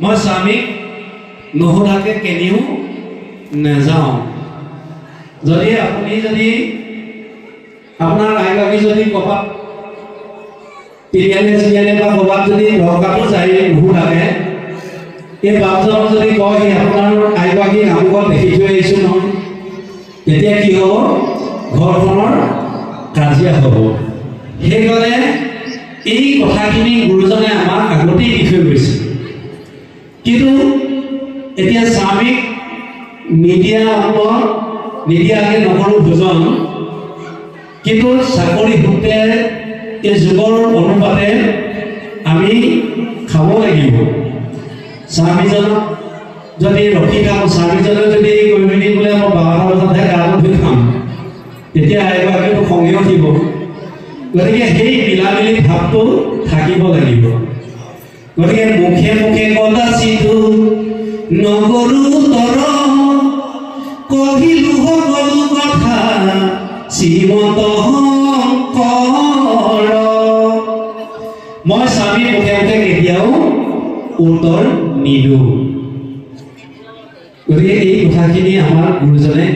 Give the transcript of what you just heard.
মই স্বামীক নোহোধাকে কেনিও নেযাওঁ। যদি আপুনি আপোনাৰ আইগৰাকী যদি ক'ৰবাত তিনিআলি বা ক'ৰবাত যদি দৰকাৰটো যায় নোহোধাকে, এই বাপজনক যদি কয় সি আপোনাৰ আইগৰাকী আমুকত দেখি থৈ আহিছোঁ নহয়, তেতিয়া কি হ'ব? ঘৰখনৰ কাজিয়া হ'ব। সেইকাৰণে এই কথাখিনি গুৰুজনে আমাক আগতেই দি থৈ গৈছে। কিন্তু এতিয়া স্বামীক নিদিয়াকে নকৰোঁ ভোজন, কিন্তু চাকৰি সূত্ৰে এই যুগৰ অনুপাতে আমি খাব লাগিব। স্বামীজনক যদি ৰখি থাকোঁ, স্বামীজনে যদি কৈ মেলি বোলে মই 12টা বজাতহে গাটো ধুই খাম, তেতিয়া এগৰাকীটো খঙে উঠিব। গতিকে সেই মিলামিলি ভাৱটো থাকিব লাগিব। গতিকে মুখে মুখে কদাচিতো নগৰু তৰ, কহিলো সকলো কথা শ্ৰীমন্ত শংকৰ। মই স্বামী মুখে মুখে কেতিয়াও উত্তৰ নিদিওঁ। গতিকে এই কথাখিনি আমাৰ গুৰুজনে